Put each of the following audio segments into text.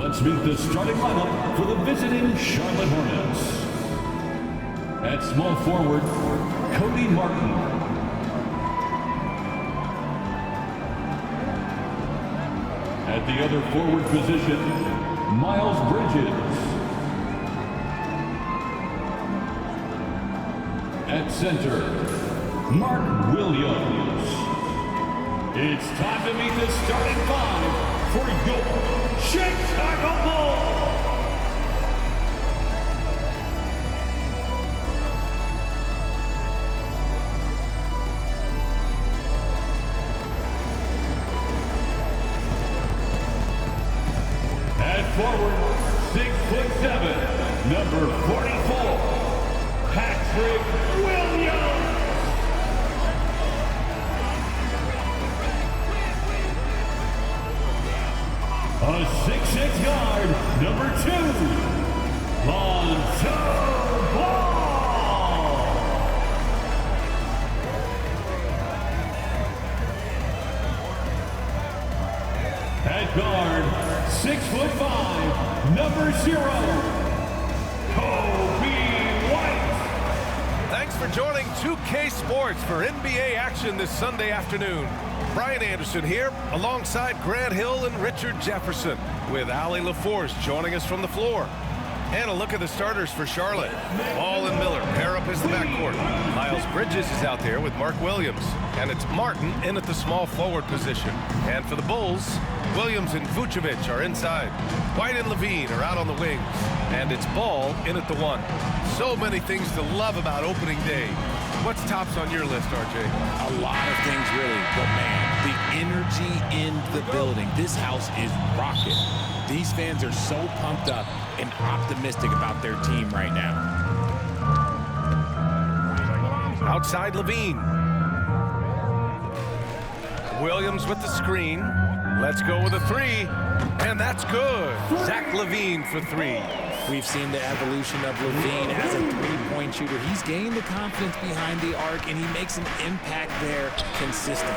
Let's meet the starting lineup for the visiting Charlotte Hornets. At small forward, Cody Martin. At the other forward position, Miles Bridges. At center, Mark Williams. It's time to meet the starting five for your Chicago Bulls. At forward, 6'7", number 44, Patrick Williams. A 6'6" guard, number 2, Lonzo Ball. At guard, 6'5", number 0, Kobe White. Thanks for joining 2K Sports for NBA action this Sunday afternoon. Brian Anderson here, alongside Grant Hill and Richard Jefferson, with Allie LaForce joining us from the floor. And a look at the starters for Charlotte. Ball and Miller pair up as the backcourt. Miles Bridges is out there with Mark Williams. And it's Martin in at the small forward position. And for the Bulls, Williams and Vucevic are inside. White and Levine are out on the wings. And it's Ball in at the 1. So many things to love about opening day. What's tops on your list, RJ? A lot of things, really. But, man, the energy in the building. This house is rocking. These fans are so pumped up and optimistic about their team right now. Outside Levine. Williams with the screen. Let's go with a 3. And that's good. Zach Levine for 3. We've seen the evolution of Levine as a three-point shooter. He's gained the confidence behind the arc, and he makes an impact there consistently.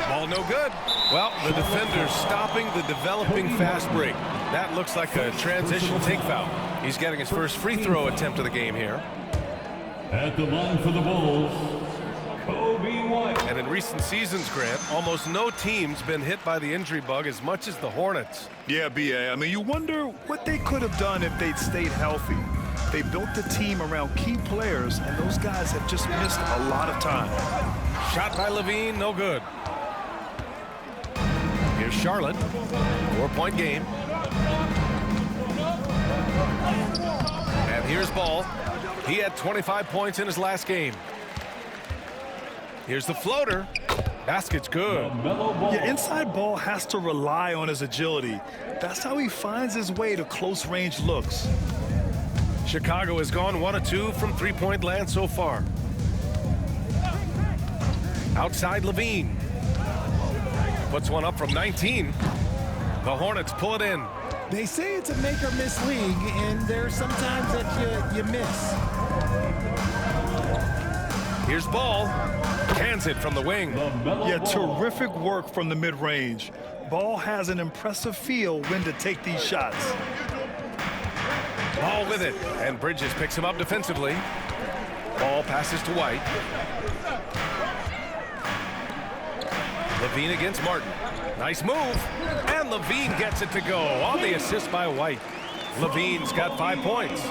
Ball no good. Well, the defender's stopping the developing fast break. That looks like a transition take foul. He's getting his first free throw attempt of the game here. At the line for the Bulls, Kobe White. And in recent seasons, Grant, almost no team's been hit by the injury bug as much as the Hornets. Yeah, B.A. I mean, you wonder what they could have done if they'd stayed healthy. They built the team around key players, and those guys have just missed a lot of time. Shot by Levine, no good. Here's Charlotte, 4-point game. And here's Ball. He had 25 points in his last game. Here's the floater. Basket's good. Yeah, inside Ball has to rely on his agility. That's how he finds his way to close-range looks. Chicago has gone 1 of 2 from three-point land so far. Outside Levine. Puts one up from 19. The Hornets pull it in. They say it's a make-or-miss league, and there's sometimes that you miss. Here's Ball. Cans it from the wing. Yeah, terrific work from the mid-range. Ball has an impressive feel when to take these shots. Ball with it, and Bridges picks him up defensively. Ball passes to White. Levine against Martin. Nice move, and Levine gets it to go on the assist by White. Levine's got 5 points.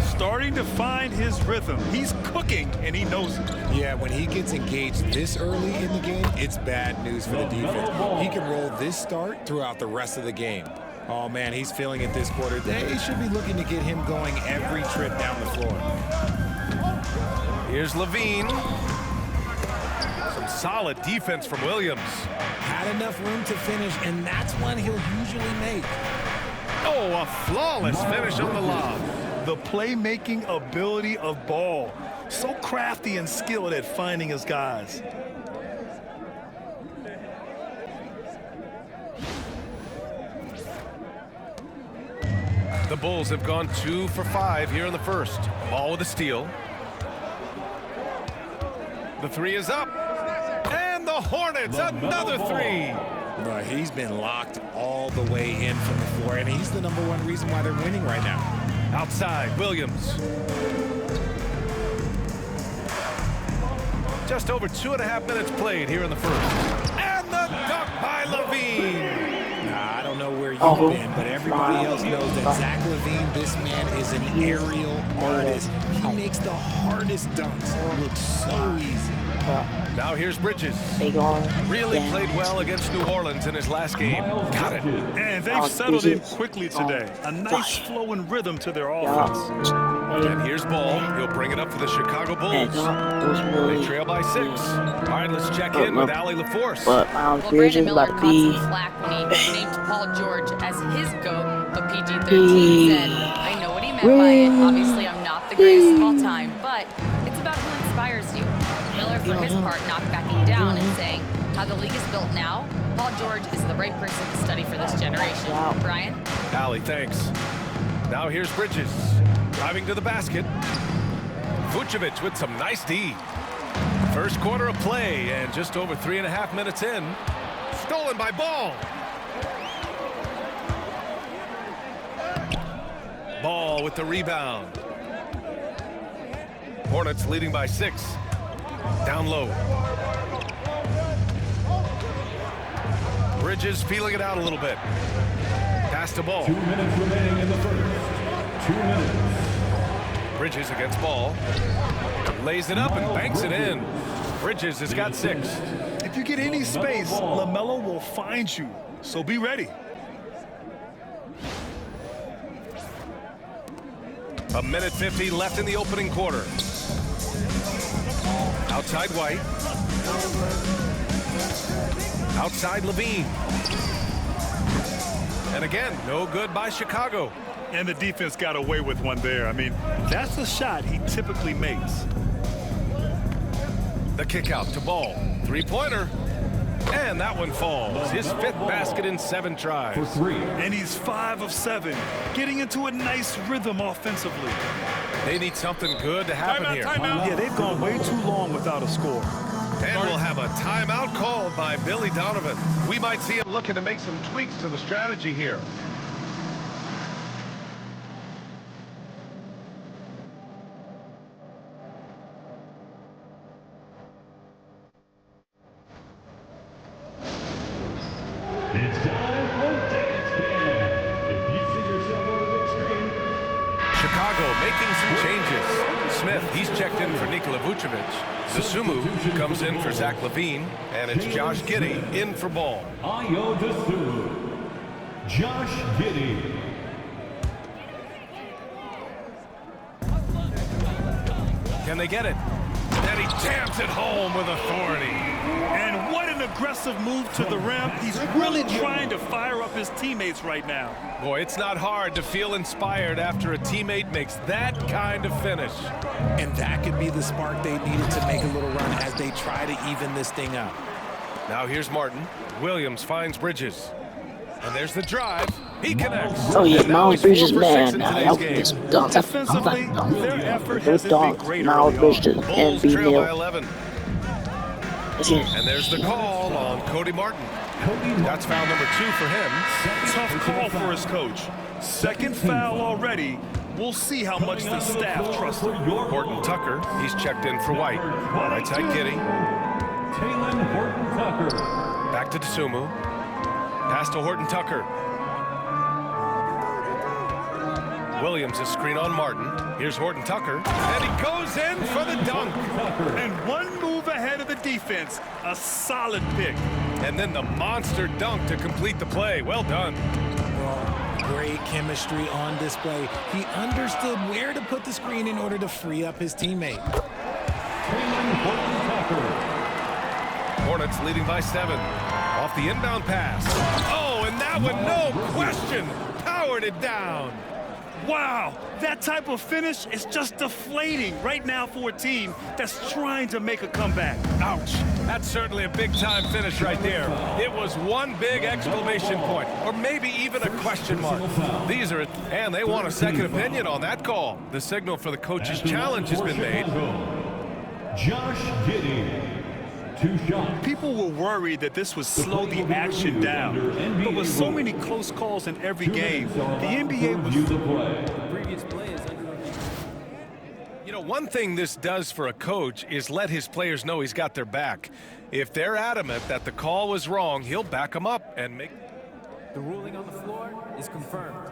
Starting to find his rhythm. He's cooking, and he knows it. Yeah, when he gets engaged this early in the game, it's bad news for the defense. He can roll this start throughout the rest of the game. Oh, man, he's feeling it this quarter. They should be looking to get him going every trip down the floor. Here's Levine. Some solid defense from Williams. Had enough room to finish, and that's one he'll usually make. Oh, a flawless finish on the lob. The playmaking ability of Ball. So crafty and skilled at finding his guys. The Bulls have gone 2 for 5 here in the first. Ball with a steal. The 3 is up. And the Hornets, another 3. But he's been locked all the way in from the floor, and he's the #1 reason why they're winning right now. Outside, Williams. Just over 2.5 minutes played here in the first. And the dunk by LaVine. Nah, I don't know where you've been, but everybody else knows that Zach LaVine, this man is an aerial artist. He makes the hardest dunks look so easy. Now here's Bridges. Really played well against New Orleans in his last game. Got it. And they've settled in quickly today. A nice flow and rhythm to their offense. And here's Ball. He'll bring it up for the Chicago Bulls. They trail by 6. All right, let's check in with Allie LaForce. Well, Brandon Miller caught some slack when he named Paul George as his GOAT, but PG-13 said, I know what he meant by it. Obviously, I'm not the greatest of all time, but it's about who inspires you. Miller, for his part, not backing down and saying, how the league is built now, Paul George is the right person to study for this generation. Brian? Allie, thanks. Now here's Bridges. Driving to the basket. Vucevic with some nice D. First quarter of play and just over 3.5 minutes in. Stolen by Ball. Ball with the rebound. Hornets leading by 6. Down low. Bridges feeling it out a little bit. Pass to Ball. 2 minutes remaining in the first. 2 minutes. Bridges against Ball. Lays it up and banks it in. Bridges has got 6. If you get any space, LaMelo will find you. So be ready. A minute 50 left in the opening quarter. Outside White. Outside LaVine. And again, no good by Chicago. And the defense got away with one there. I mean, that's the shot he typically makes. The kick out to Ball. 3-pointer. And that one falls. His 5th basket in 7 tries. For 3. And he's 5 of 7, getting into a nice rhythm offensively. They need something good to happen here. Yeah, they've gone way too long without a score. And we'll have a timeout called by Billy Donovan. We might see him looking to make some tweaks to the strategy here. It's time for Dance Band. If you see yourself on the big screen. Chicago making some changes. Smith, he's checked in for Nikola Vucevic. Dosunmu comes in for Zach LaVine. And it's Josh Giddey in for Ball. Ayo Dosunmu. Josh Giddey. Can they get it? And he jams it home with authority. And what an aggressive move to the rim. He's really trying to fire up his teammates right now. Boy, it's not hard to feel inspired after a teammate makes that kind of finish. And that could be the spark they needed to make a little run as they try to even this thing up. Now here's Martin. Williams finds Bridges. And there's the drive. He connects. Oh yeah, Miles Bridges, for man. 6 in I today's hope game. this dunk. Defensively, their effort hasn't been great Miles early on. Bridges and Bulls B. trail by Mill. 11. And there's the call on Cody Martin. That's foul number 2 for him. Tough call for his coach. Second foul already. We'll see how much the staff trusts him. Horton Tucker, he's checked in for White. Right side Giddey. Taylor Horton Tucker. Back to Dosunmu. Pass to Horton Tucker. Williams is screen on Martin. Here's Horton Tucker. And he goes in for the dunk. And one move ahead of the defense. A solid pick. And then the monster dunk to complete the play. Well done. Great chemistry on display. He understood where to put the screen in order to free up his teammate. Taylor Horton Tucker. Hornets leading by 7. Off the inbound pass. Oh, and that one, no question, powered it down. Wow, that type of finish is just deflating right now for a team that's trying to make a comeback. Ouch. That's certainly a big-time finish right there. It was one big exclamation point, or maybe even a question mark. These are, and they want a second opinion on that call. The signal for the coach's challenge has been made. Josh Giddey. 2 shots. People were worried that this would slow the action down. But with so many close calls in every game, the NBA was... The play. You know, one thing this does for a coach is let his players know he's got their back. If they're adamant that the call was wrong, he'll back them up and make... The ruling on the floor is confirmed.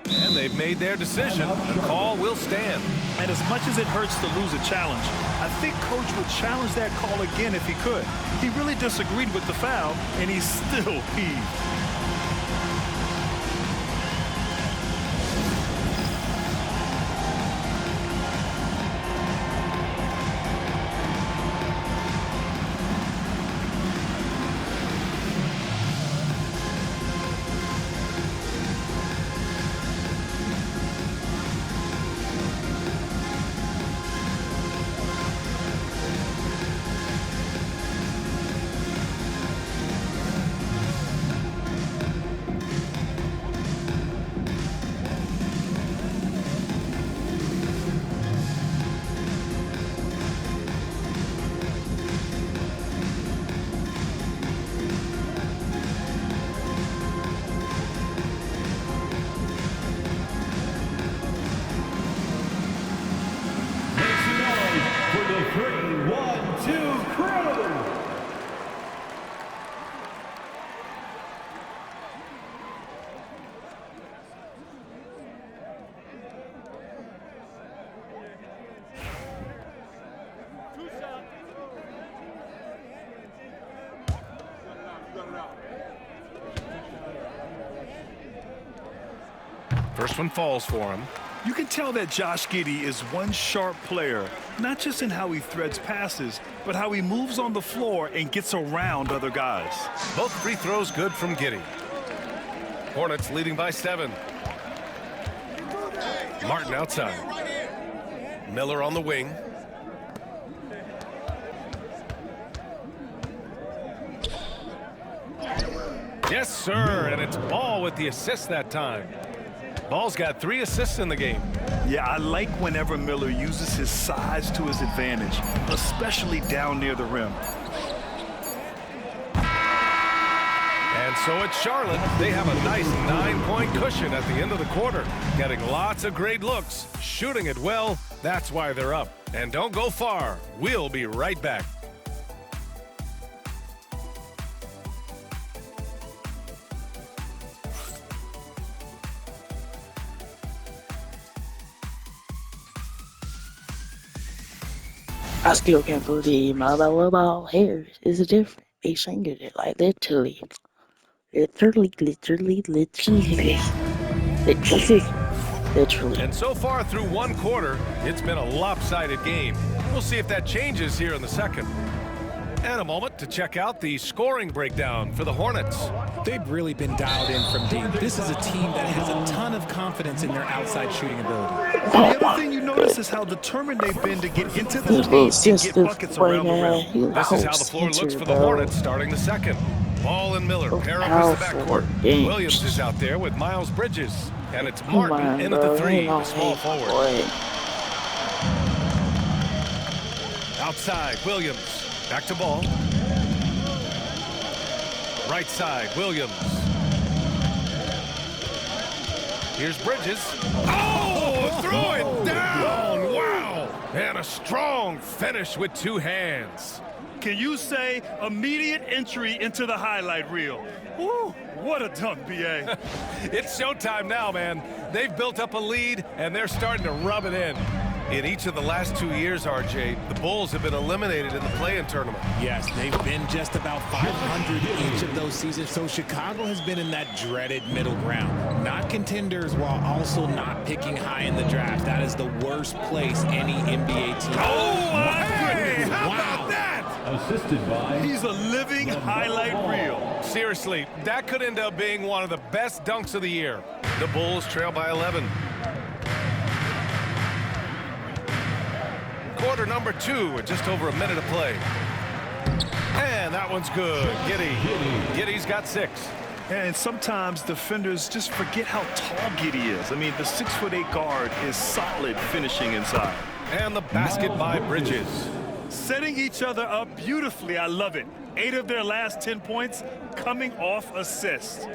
And they've made their decision. The call will stand. And as much as it hurts to lose a challenge, I think Coach would challenge that call again if he could. He really disagreed with the foul, and he's still peeved. First one falls for him. You can tell that Josh Giddey is one sharp player, not just in how he threads passes, but how he moves on the floor and gets around other guys. Both free throws good from Giddey. Hornets leading by 7. Martin outside. Miller on the wing. Yes, sir, and it's Ball with the assist that time. Ball's got 3 assists in the game. Yeah, I like whenever Miller uses his size to his advantage, especially down near the rim. And so it's Charlotte. They have a nice 9-point cushion at the end of the quarter. Getting lots of great looks, shooting it well. That's why they're up. And don't go far. We'll be right back. I still can't believe my ball hairs is different. They fingered it like literally. And so far through one quarter, it's been a lopsided game. We'll see if that changes here in the second. And a moment to check out the scoring breakdown for the Hornets. They've really been dialed in from deep. This is a team that has a ton of confidence in their outside shooting ability. The other thing you notice is how determined they've been to get into the paint and get buckets around the rim. This is how the floor looks for the Hornets starting the second. Ball and Miller pair up as the backcourt. Williams is out there with Miles Bridges. And it's Martin in at the 3, the small forward. Outside, Williams. Back to Ball. Right side, Williams. Here's Bridges. Oh, throw it down. Wow. And a strong finish with 2 hands. Can you say immediate entry into the highlight reel? Woo, what a dunk, B.A. It's showtime now, man. They've built up a lead, and they're starting to rub it in. In each of the last 2 years, RJ, the Bulls have been eliminated in the play-in tournament. Yes, they've been just about 500 each of those seasons, so Chicago has been in that dreaded middle ground. Not contenders while also not picking high in the draft. That is the worst place any NBA team. Oh, my goodness! How about that? Assisted by... He's a living highlight reel. Seriously, that could end up being one of the best dunks of the year. The Bulls trail by 11. Quarter number 2 with just over a minute to play. And that one's good. Giddey's got 6. And sometimes defenders just forget how tall Giddey is. I mean, the 6'8" guard is solid finishing inside. And the basket by Bridges. Setting each other up beautifully. I love it. 8 of their last 10 points coming off assists.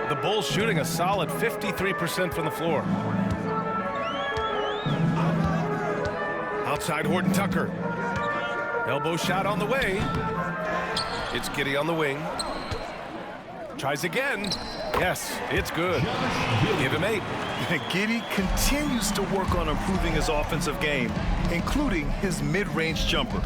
The Bulls shooting a solid 53% from the floor. Outside Horton Tucker. Elbow shot on the way. It's Giddey on the wing. Tries again. Yes, it's good. Give him 8. Giddey continues to work on improving his offensive game, including his mid-range jumper.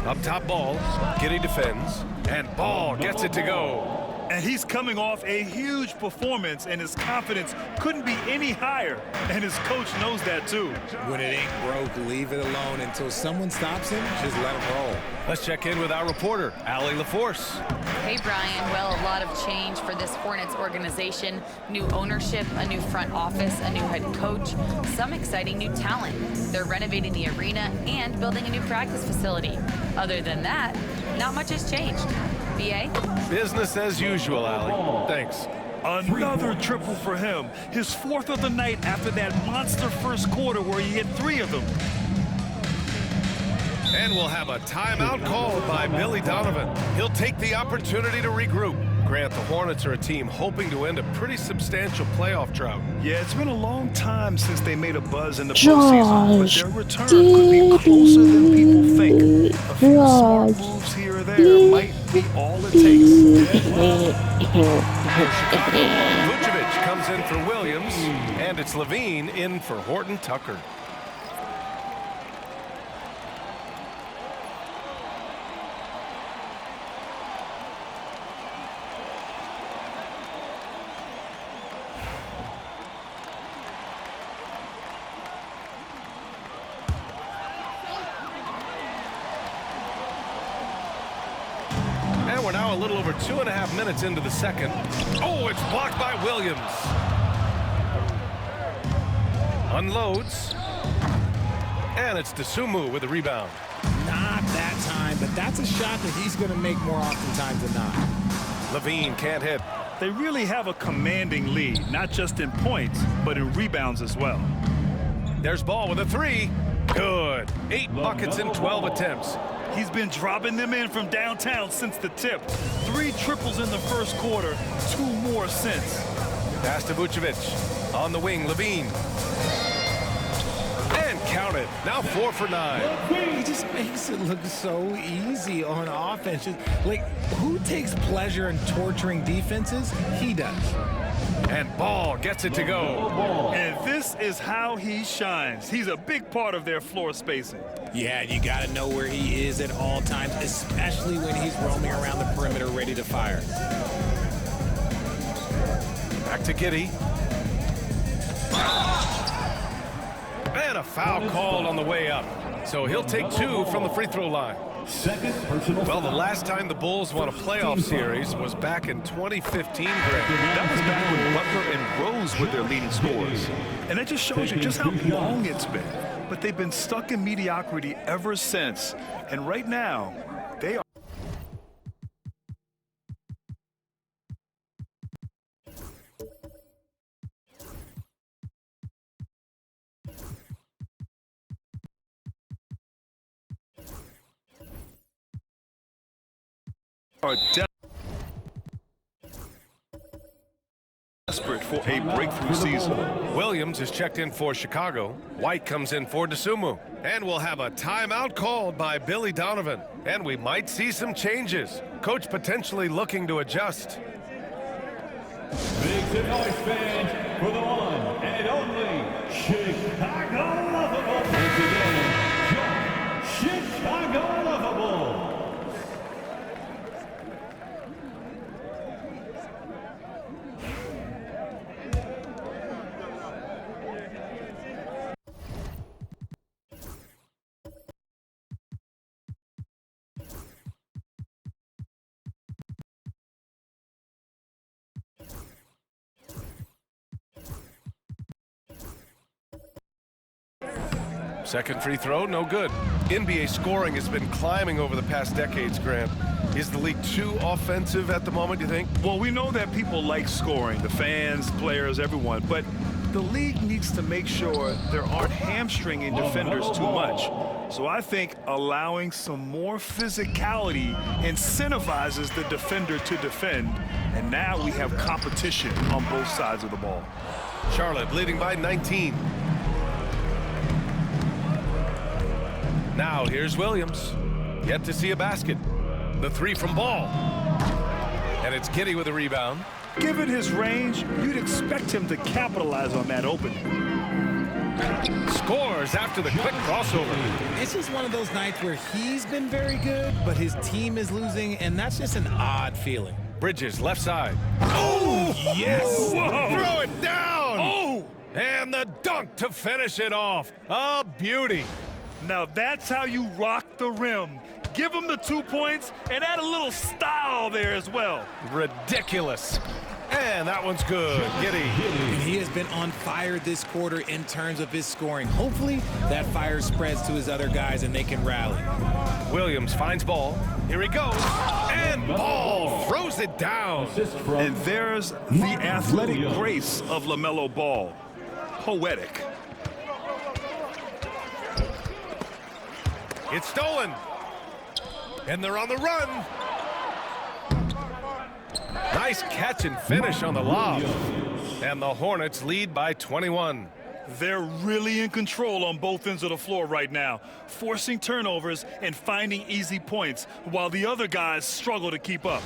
Up top Ball. Giddey defends. And Ball gets it to go. And he's coming off a huge performance, and his confidence couldn't be any higher. And his coach knows that, too. When it ain't broke, leave it alone until someone stops him. Just let him roll. Let's check in with our reporter, Allie LaForce. Hey, Brian. Well, a lot of change for this Hornets organization. New ownership, a new front office, a new head coach, some exciting new talent. They're renovating the arena and building a new practice facility. Other than that, not much has changed. BA? Business as usual, Allie. Thanks. Another triple for him. His 4th of the night after that monster first quarter where he hit 3 of them. And we'll have a timeout called by Billy Donovan. He'll take the opportunity to regroup. Grant, the Hornets are a team hoping to end a pretty substantial playoff drought. Yeah, it's been a long time since they made a buzz in the postseason, but their return could be closer than people think. A few smart moves here or there might be all it takes. Vucevic comes in for Williams, and it's Levine in for Horton Tucker. We're now a little over 2.5 minutes into the second. Oh, it's blocked by Williams. Unloads. And it's Dosunmu with the rebound. Not that time, but that's a shot that he's going to make more oftentimes than not. Levine can't hit. They really have a commanding lead, not just in points, but in rebounds as well. There's Ball with a 3. Good. 8 buckets in 12 attempts. He's been dropping them in from downtown since the tip. 3 triples in the first quarter, 2 more since. Pass to Vucevic. On the wing, Levine. And count it. Now 4 for 9. He just makes it look so easy on offense. Like, who takes pleasure in torturing defenses? He does. And Ball gets it to go. And this is how he shines. He's a big part of their floor spacing. Yeah, you got to know where he is at all times, especially when he's roaming around the perimeter ready to fire. Back to Giddey. And a foul called on the way up. So he'll take 2 from the free throw line. Second personal Well, the foul. last time the Bulls won a playoff series was back in 2015, Greg. That was back when Butler and Rose were their leading scorers. And that just shows you just how long it's been. But they've been stuck in mediocrity ever since. And right now, they are. Desperate for a breakthrough season. Williams is checked in for Chicago. White comes in for Dosunmu. And we'll have a timeout called by Billy Donovan. And we might see some changes. Coach potentially looking to adjust. Make some noise, fans, for the one and only Chicago Lovable. Once again, Chicago Lovable. Second free throw, no good. NBA scoring has been climbing over the past decades, Grant. Is the league too offensive at the moment, you think? Well, we know that people like scoring, the fans, players, everyone, but the league needs to make sure there aren't hamstringing defenders too much. So I think allowing some more physicality incentivizes the defender to defend, and now we have competition on both sides of the ball. Charlotte leading by 19. Now here's Williams. Yet to see a basket. The three from Ball. And it's Giddey with a rebound. Given his range, you'd expect him to capitalize on that opening. Scores after the quick crossover. It's just one of those nights where he's been very good, but his team is losing, and that's just an odd feeling. Bridges, left side. Oh, yes! Whoa. Throw it down! Oh! And the dunk to finish it off. A beauty. Now that's how you rock the rim. Give him the 2 points and add a little style there as well. Ridiculous. And that one's good. Giddey. And he has been on fire this quarter in terms of his scoring. Hopefully that fire spreads to his other guys and they can rally. Williams finds Ball. Here he goes. And Ball throws it down. And there's the athletic grace of LaMelo Ball. Poetic. It's stolen. And they're on the run. Nice catch and finish on the lob. And the Hornets lead by 21. They're really in control on both ends of the floor right now, forcing turnovers and finding easy points while the other guys struggle to keep up.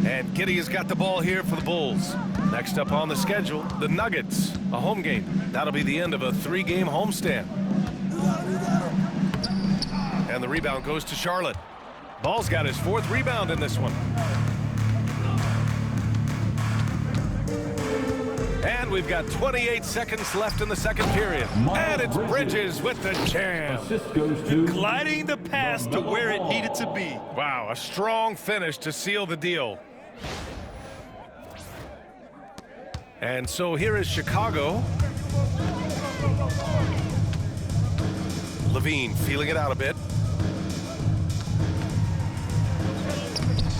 And Giddey has got the ball here for the Bulls. Next up on the schedule, the Nuggets, a home game. That'll be the end of a 3-game homestand. And the rebound goes to Charlotte. Ball's got his 4th rebound in this one. And we've got 28 seconds left in the second period. And it's Bridges with the jam. Gliding the pass to where it needed to be. Wow, a strong finish to seal the deal. And so here is Chicago. Levine feeling it out a bit.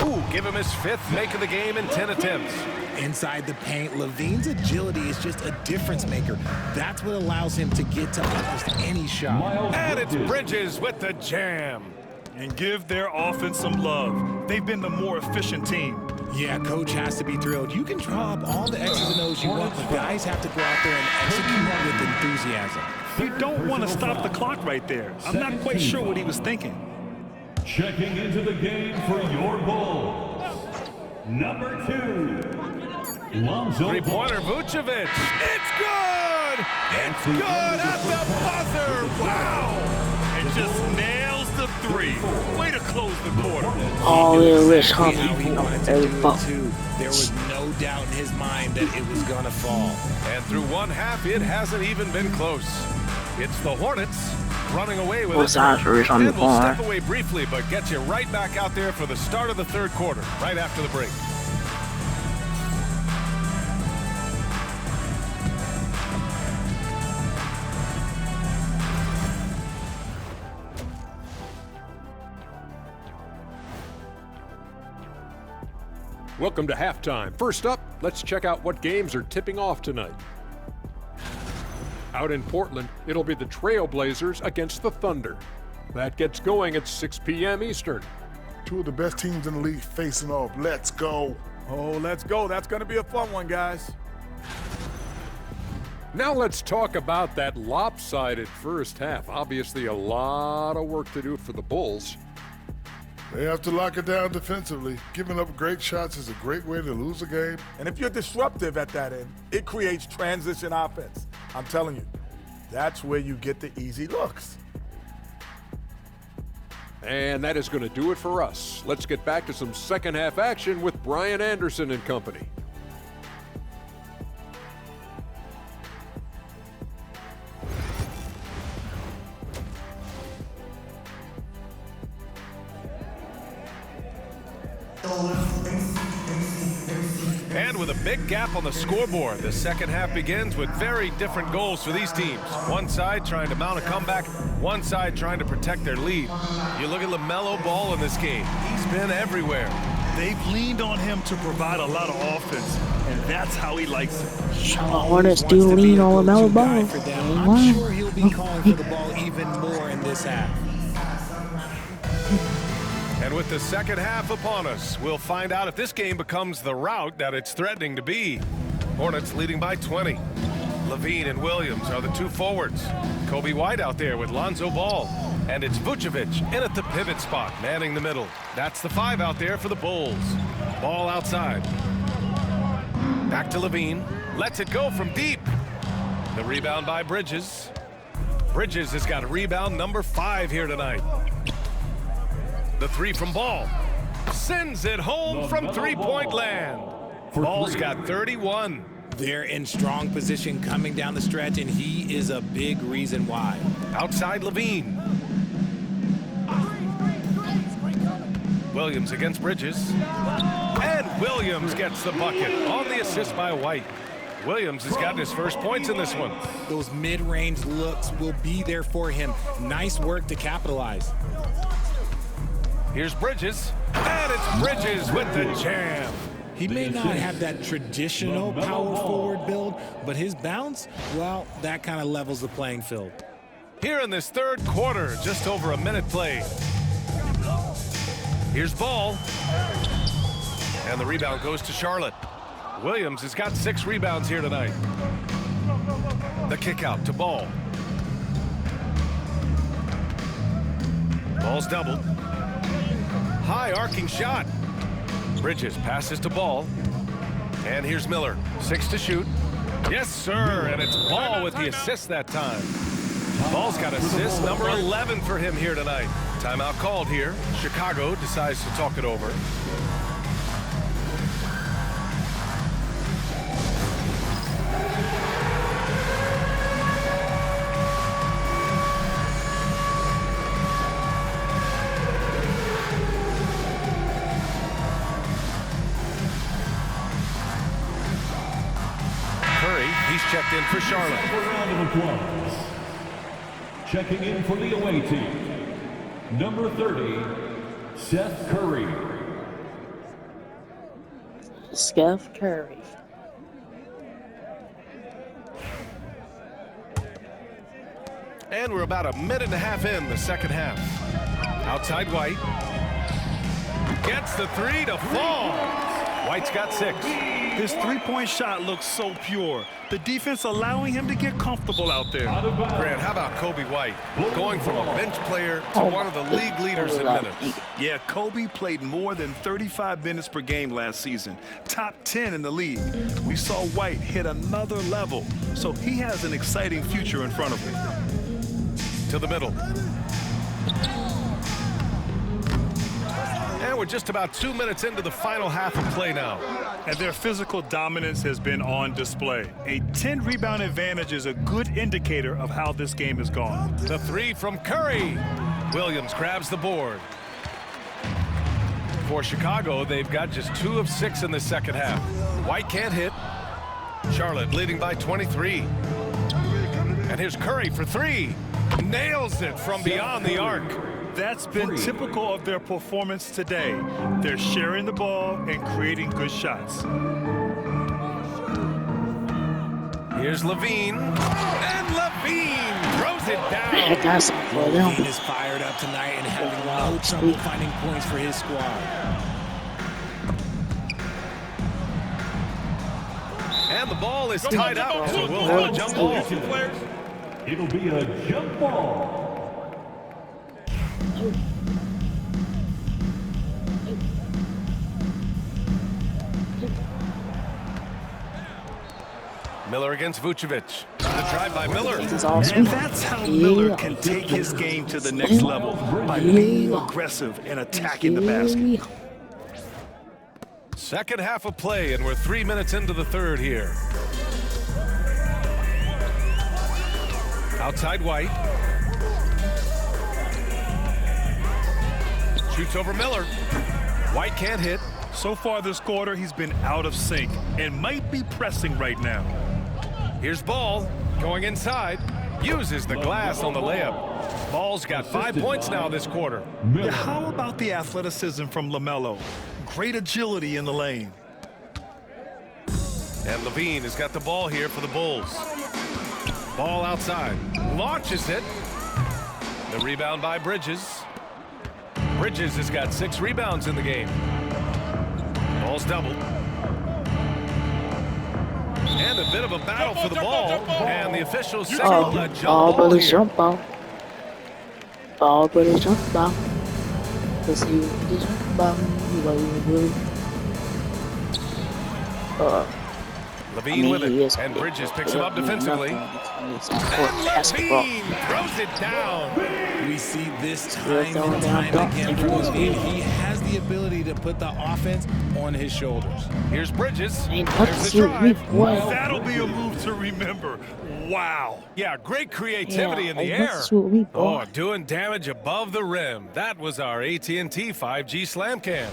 Ooh, give him his 5th make of the game in 10 attempts. Inside the paint, Levine's agility is just a difference maker. That's what allows him to get to almost any shot. And it's Bridges with the jam. And give their offense some love. They've been the more efficient team. Yeah, coach has to be thrilled. You can draw up all the X's and O's you want, but guys have to go out there and execute with enthusiasm. You don't want to stop the clock right there. I'm not quite sure what he was thinking. Checking into the game for your Bulls, number 2, Lonzo. Three-pointer, Vucevic. It's good! It's good at the buzzer! Wow! And just nails the 3. Way to close the quarter. All in rich How company. he wanted to Every do ball. it too. There was no doubt in his mind that it was gonna fall. And through one half, it hasn't even been close. It's the Hornets running away with Both it. sides are rich on the And we'll bar. step away briefly, but get you right back out there for the start of the third quarter, right after the break. Welcome to halftime. First up, let's check out what games are tipping off tonight. Out in Portland, it'll be the Trailblazers against the Thunder. That gets going at 6 p.m. Eastern. 2 of the best teams in the league facing off. Let's go. Oh, let's go. That's going to be a fun one, guys. Now let's talk about that lopsided first half. Obviously a lot of work to do for the Bulls. They have to lock it down defensively. Giving up great shots is a great way to lose a game. And if you're disruptive at that end, it creates transition offense. I'm telling you, that's where you get the easy looks. And that is going to do it for us. Let's get back to some second half action with Brian Anderson and company. And with a big gap on the scoreboard. The second half begins with very different goals for these teams. One side trying to mount a comeback, one side trying to protect their lead. You look at LaMelo Ball in this game. He's been everywhere. They've leaned on him to provide a lot of offense, and that's how he likes it. Charlotte Hornets do lean on LaMelo Ball. For them. I'm sure he'll be calling for the ball even more in this half. And with the second half upon us, we'll find out if this game becomes the rout that it's threatening to be. Hornets leading by 20. Levine and Williams are the two forwards. Kobe White out there with Lonzo Ball. And it's Vucevic in at the pivot spot, manning the middle. That's the 5 out there for the Bulls. Ball outside. Back to Levine. Lets it go from deep. The rebound by Bridges. Bridges has got rebound number 5 here tonight. The 3 from Ball. Sends it home from three-point land. Ball's got 31. They're in strong position coming down the stretch, and he is a big reason why. Outside Levine. Williams against Bridges. And Williams gets the bucket on the assist by White. Williams has gotten his first points in this one. Those mid-range looks will be there for him. Nice work to capitalize. Here's Bridges. And it's Bridges with the jam. He may not have that traditional power forward build, but his bounce, well, that kind of levels the playing field. Here in this third quarter, just over a minute played. Here's Ball. And the rebound goes to Charlotte. Williams has got 6 rebounds here tonight. The kick out to Ball. Ball's doubled. High arcing shot. Bridges passes to Ball. And here's Miller. 6 to shoot. Yes, sir. And it's Ball with the assist that time. Ball's got assist number 11 for him here tonight. Timeout called here. Chicago decides to talk it over. He's checked in for Charlotte. A round of applause. Checking in for the away team, number 30, Seth Curry. Steph Curry. And we're about a minute and a half in the second half. Outside White. Gets the 3 to fall. White's got 6. His three-point shot looks so pure. The defense allowing him to get comfortable out there. Grant, how about Kobe White? Going from a bench player to one of the league leaders in minutes. Yeah, Kobe played more than 35 minutes per game last season. Top 10 in the league. We saw White hit another level, so he has an exciting future in front of him. To the middle. And we're just about 2 minutes into the final half of play now. And their physical dominance has been on display. A 10-rebound advantage is a good indicator of how this game has gone. The 3 from Curry. Williams grabs the board. For Chicago, they've got just 2 of 6 in the second half. White can't hit. Charlotte leading by 23. And here's Curry for 3. Nails it from beyond the arc. That's been typical of their performance today. They're sharing the ball and creating good shots. Here's Levine. And Levine throws it down. I got something for them. Levine is fired up tonight and having no trouble finding points for his squad. And the ball is tied up, so we'll have a jump ball. It'll be a jump ball. Miller against Vucevic. The drive by Miller. This is awesome. And that's how Miller can take his game to the next level, by being aggressive and attacking the basket. Second half of play, and we're 3 minutes into the third here. Outside White. Shoots over Miller. White can't hit. So far this quarter, he's been out of sync and might be pressing right now. Here's Ball going inside. Uses the glass on the layup. Ball's got 5 points now this quarter. Yeah, how about the athleticism from LaMelo? Great agility in the lane. And Levine has got the ball here for the Bulls. Ball outside. Launches it. The rebound by Bridges. Bridges has got 6 rebounds in the game. Ball's doubled. And a bit of a battle for the ball. And the officials signal a jump ball here. Jump ball. Ball, but a jump ball. Let's see what the jump ball. Levine with it, and Bridges picks him up defensively. And Levine throws it down. We see this time and time again from Levine. He has the ability to put the offense on his shoulders. Here's Bridges. There's the drive. That'll be a move to remember. Wow. Yeah, great creativity in the air. Oh, doing damage above the rim. That was our AT&T 5G Slam Cam.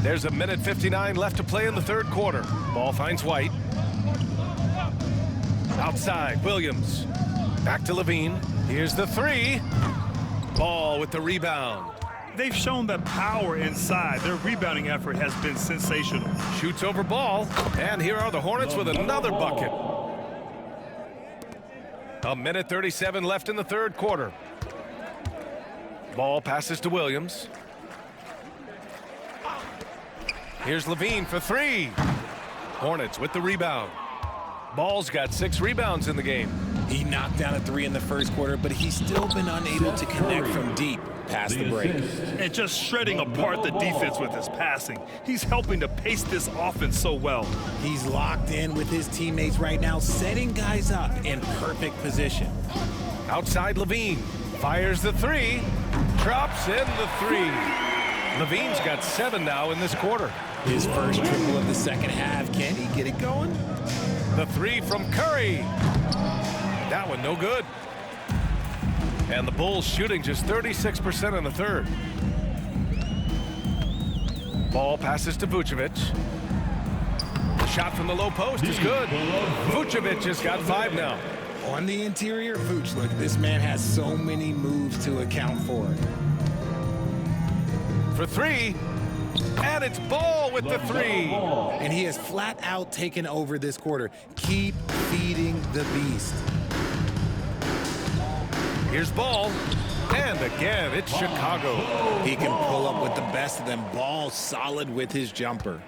There's a minute 59 left to play in the third quarter. Ball finds White. Outside, Williams. Back to Levine. Here's the 3. Ball with the rebound. They've shown that power inside. Their rebounding effort has been sensational. Shoots over Ball. And here are the Hornets with another bucket. A minute 37 left in the third quarter. Ball passes to Williams. Here's Levine for 3. Hornets with the rebound. Ball's got 6 rebounds in the game. He knocked down a 3 in the first quarter, but he's still been unable to connect from deep past the break. And just shredding apart the defense with his passing. He's helping to pace this offense so well. He's locked in with his teammates right now, setting guys up in perfect position. Outside Levine. Fires the 3. Drops in the 3. Levine's got 7 now in this quarter. His first triple of the second half. Can he get it going? The 3 from Curry. That one no good. And the Bulls shooting just 36% in the third. Ball passes to Vucevic. The shot from the low post is good. Vucevic has got 5 now. On the interior, Vuce, look, this man has so many moves to account for. For 3. And it's Ball with the 3. And he has flat out taken over this quarter. Keep feeding the beast. Here's Ball. And again, it's Chicago. He can pull up with the best of them. Ball solid with his jumper.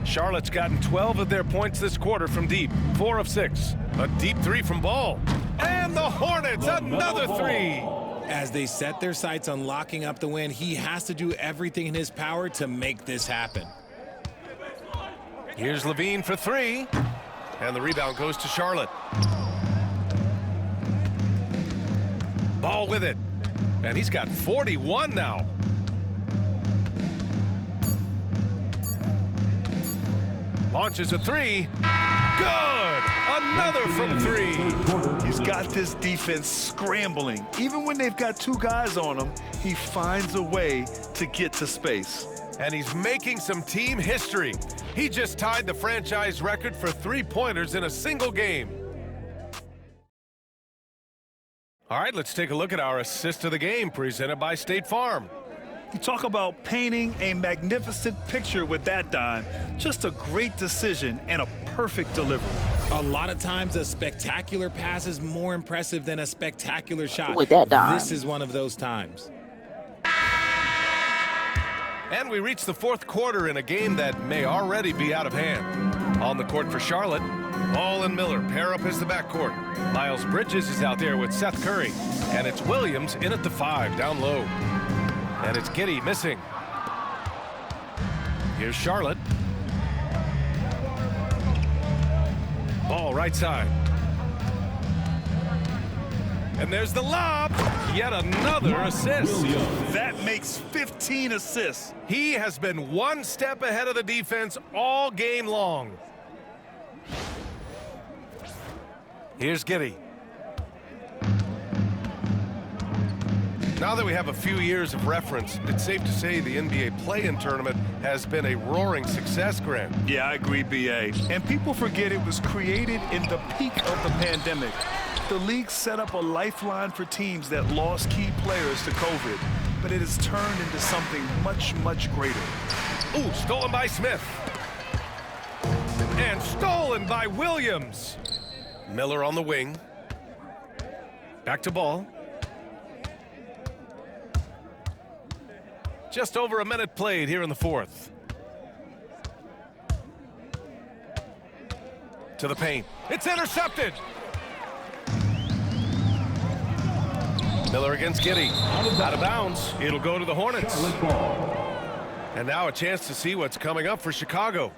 Charlotte's gotten 12 of their points this quarter from deep. 4 of 6. A deep 3 from Ball. And the Hornets, another 3. As they set their sights on locking up the win, he has to do everything in his power to make this happen. Here's Levine for 3. And the rebound goes to Charlotte. Ball with it. And he's got 41 now. Launches a 3. Good! Another from 3. He's got this defense scrambling. Even when they've got 2 guys on him, he finds a way to get to space. And he's making some team history. He just tied the franchise record for 3-pointers in a single game. All right, let's take a look at our assist of the game presented by State Farm. You talk about painting a magnificent picture with that dime. Just a great decision and a perfect delivery. A lot of times a spectacular pass is more impressive than a spectacular shot. With that dime. This is one of those times. And we reach the fourth quarter in a game that may already be out of hand. On the court for Charlotte, Ball and Miller pair up as the backcourt. Miles Bridges is out there with Seth Curry. And it's Williams in at the 5, down low. And it's Giddey missing. Here's Charlotte. Ball right side. And there's the lob. Yet another assist. That makes 15 assists. He has been one step ahead of the defense all game long. Here's Giddey. Now that we have a few years of reference, it's safe to say the NBA play-in tournament has been a roaring success, Grant. Yeah, I agree, B.A. And people forget it was created in the peak of the pandemic. The league set up a lifeline for teams that lost key players to COVID, but it has turned into something much, much greater. Ooh, stolen by Smith. And stolen by Williams. Miller on the wing. Back to Ball. Just over a minute played here in the fourth. To the paint. It's intercepted. Miller against Giddey. Out of bounds. It'll go to the Hornets. And now a chance to see what's coming up for Chicago.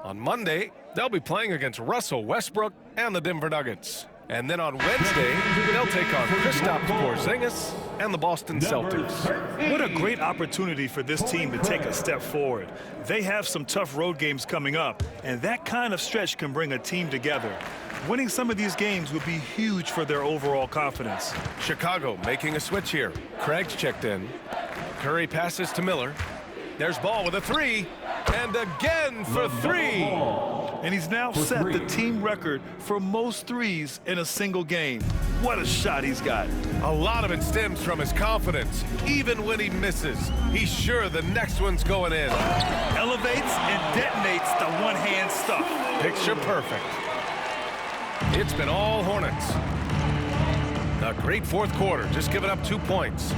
On Monday, they'll be playing against Russell Westbrook and the Denver Nuggets. And then on Wednesday, they'll take on Kristaps Porzingis and the Boston Celtics. What a great opportunity for this team to take a step forward. They have some tough road games coming up, and that kind of stretch can bring a team together. Winning some of these games would be huge for their overall confidence. Chicago making a switch here. Craig's checked in. Curry passes to Miller. There's Ball with a three. And again for three. And he's now set the team record for most threes in a single game. What a shot he's got. A lot of it stems from his confidence. Even when he misses, he's sure the next one's going in. Elevates and detonates the one-hand stuff. Picture perfect. It's been all Hornets. A great fourth quarter, just giving up 2 points.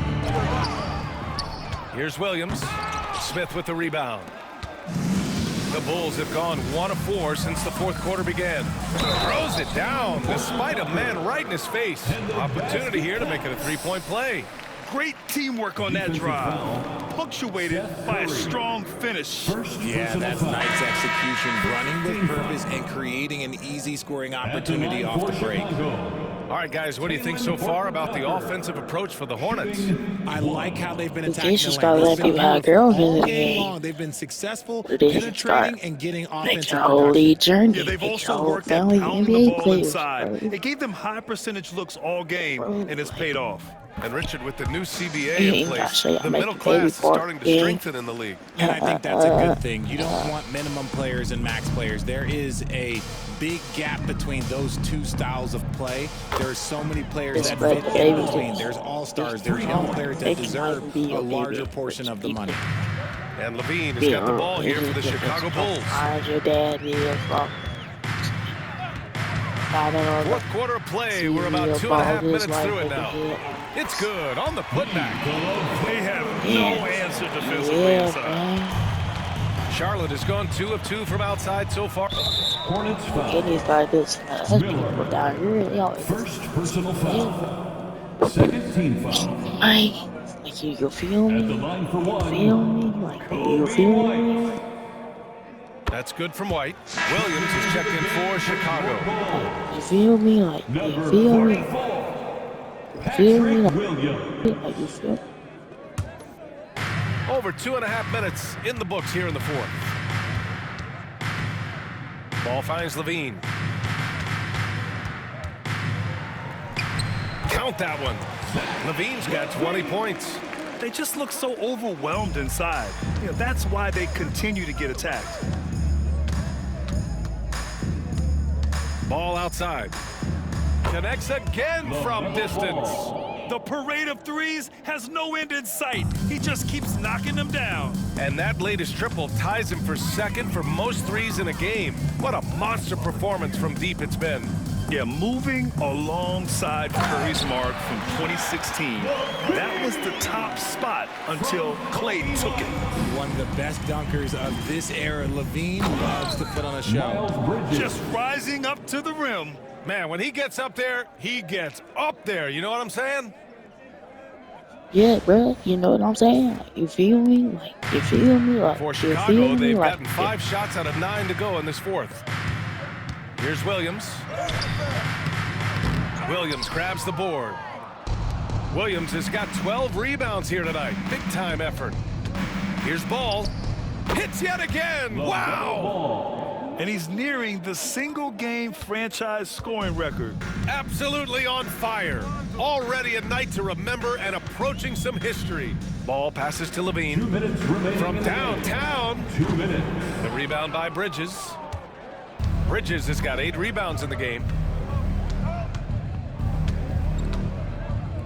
Here's Williams. Smith with the rebound. The Bulls have gone 1 of 4 since the fourth quarter began. Throws it down despite a man right in his face. Opportunity here to make it a three-point play. Great teamwork on that drive, punctuated by a strong finish. Yeah, that's nice execution, running with purpose and creating an easy scoring opportunity off the break. All right, guys, what do you think so far about the offensive approach for the Hornets? I like how they've been attacking Just start letting people have girls in the all game. long. They've been successful They just penetrating start and getting Make offensive your whole production. league journey. Yeah, they've Make also your whole worked at family pounding the NBA ball players, inside. bro. It gave them high percentage looks all game, and it's paid off. And Richard, with the new CBA You in ain't gotta place, say I the make middle the class baby is starting to part, strengthen in the league. And I think that's a good thing. You don't want minimum players and max players. There is a big gap between those two styles of play. There are so many players that fit in between. There's all-stars. There's young players that deserve a larger portion of the money. And Levine has got the ball here for the Chicago Bulls. Your dad is Fourth quarter of play. We're about 2.5 minutes through it now. It's good on the putback. They have no answer defensively inside. Charlotte has gone 2 of 2 from outside so far. Hornets foul. It is like this. People down here, First personal foul. Second team foul. like you feel At the me? line for one. Feel me? Like you feel me? That's good from White. Williams is checked in for Chicago. You feel me? Like you feel me? You feel me? Like you feel me? Over 2.5 minutes in the books here in the fourth. Ball finds Levine. Count that one. Levine's got 20 points. They just look so overwhelmed inside. That's why they continue to get attacked. Ball outside. Connects again from distance. The parade of threes has no end in sight. He just keeps knocking them down. And that latest triple ties him for second for most threes in a game. What a monster performance from deep it's been. Yeah, moving alongside Curry's mark from 2016. That was the top spot until Clay took it. One of the best dunkers of this era. Levine loves to put on a show. Just rising up to the rim. Man, when he gets up there, he gets up there. You know what I'm saying? Yeah, bro. You know what I'm saying? Like, you feel me? Like you feel me? Like For you Chicago, feel me? they've Like, gotten 5 shots out of 9 to go in this fourth. Here's Williams. Williams grabs the board. Williams has got 12 rebounds here tonight. Big time effort. Here's Ball. Hits yet again. Wow. And he's nearing the single-game franchise scoring record. Absolutely on fire. Already a night to remember and approaching some history. Ball passes to 2 Levine. minutes remaining From in the game. downtown. 2 minutes. The rebound by Bridges. Bridges has got 8 rebounds in the game.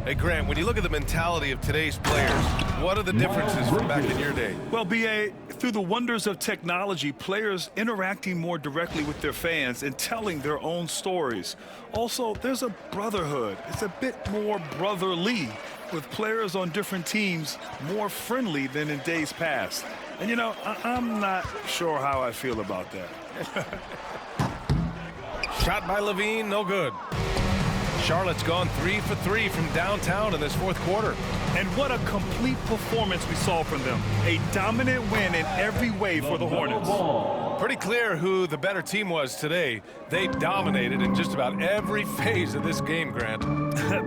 Hey, Grant, when you look at the mentality of today's players, what are the differences from back in your day? Well, B.A., through the wonders of technology, players interacting more directly with their fans and telling their own stories. Also, there's a brotherhood. It's a bit more brotherly, with players on different teams more friendly than in days past. And, you know, I'm not sure how I feel about that. Shot by Levine, no good. Charlotte's gone 3 for 3 from downtown in this fourth quarter. And what a complete performance we saw from them. A dominant win in every way for the Hornets. Pretty clear who the better team was today. They dominated in just about every phase of this game, Grant.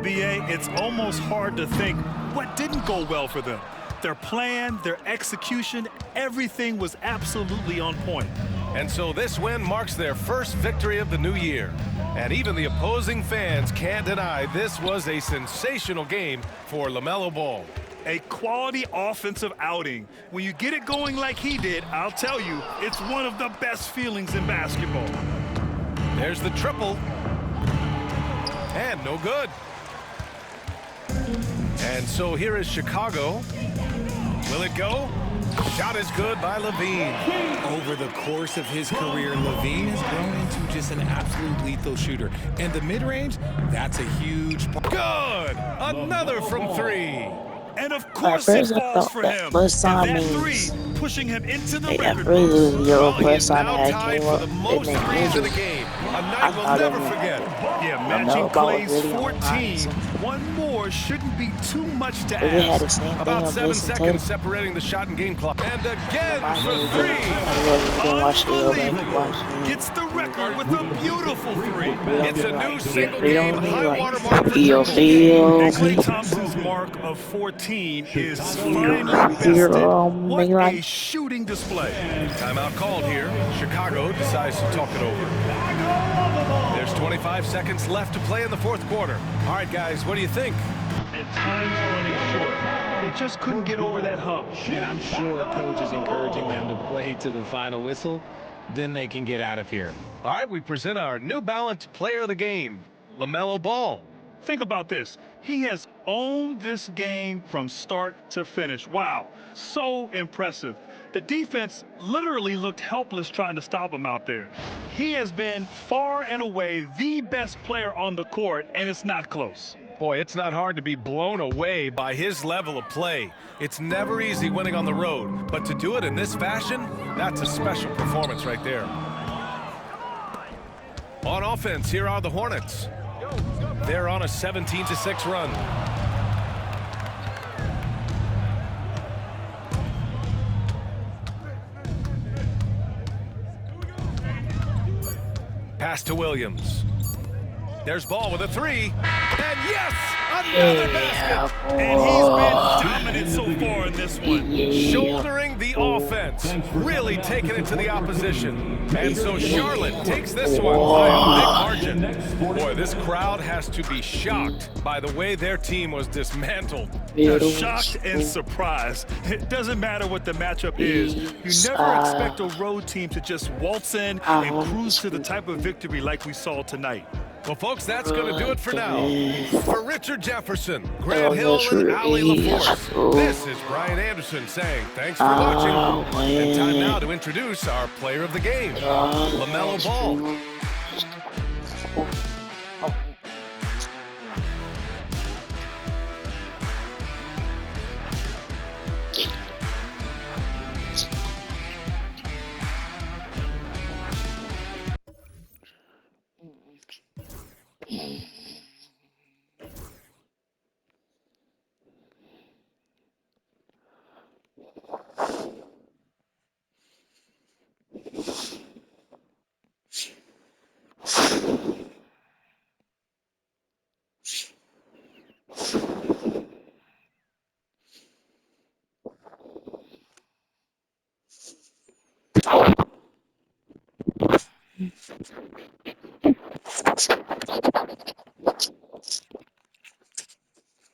B.A., it's almost hard to think what didn't go well for them. Their plan, their execution, everything was absolutely on point. And so this win marks their first victory of the new year. And even the opposing fans can't deny this was a sensational game for LaMelo Ball. A quality offensive outing. When you get it going like he did, I'll tell you, it's one of the best feelings in basketball. There's the triple. And no good. And so here is Chicago. Will it go? Shot is good by Levine. Over the course of his career, Levine has grown into just an absolute lethal shooter. And the mid-range, that's a huge part. Good! Another from 3. And of course it falls for him. And that 3 pushing him into the record books. Well, he is now tied for the most threes in the game. A night we'll never forget. Yeah, matching Clay's 14. One more shouldn't be too much to ask. About 7 seconds separating the shot and game clock. And again for 3. Unbelievable. Gets the record with a beautiful 3. It's a new single-game high-water mark for And Klay Thompson's mark of 14 is finally bested. What a shooting display. Timeout called here. Chicago decides to talk it over. There's 25 seconds left to play in the fourth quarter. All right, guys, what do you think? And time's running short. They just couldn't get over that hump. And I'm sure coach is encouraging them to play to the final whistle. Then they can get out of here. All right, we present our New Balance player of the game, LaMelo Ball. Think about this. He has owned this game from start to finish. Wow, so impressive. The defense literally looked helpless trying to stop him out there. He has been far and away the best player on the court, and it's not close. Boy, it's not hard to be blown away by his level of play. It's never easy winning on the road, but to do it in this fashion, that's a special performance right there. On offense, here are the Hornets. They're on a 17-6 run. Pass to Williams. There's Ball with a 3. And yes, another basket. And he's been dominant so far in this one. Shouldering the offense, really taking it to the opposition. And so Charlotte takes this one by a big margin. Boy, this crowd has to be shocked by the way their team was dismantled. Shocked and surprised. It doesn't matter what the matchup is. You never expect a road team to just waltz in and cruise to the type of victory like we saw tonight. Well, folks, that's going to do it for now. For Richard Jefferson, Grant Hill, and Ali LaForce, this is Brian Anderson saying thanks for watching. And time now to introduce our player of the game, LaMelo Ball.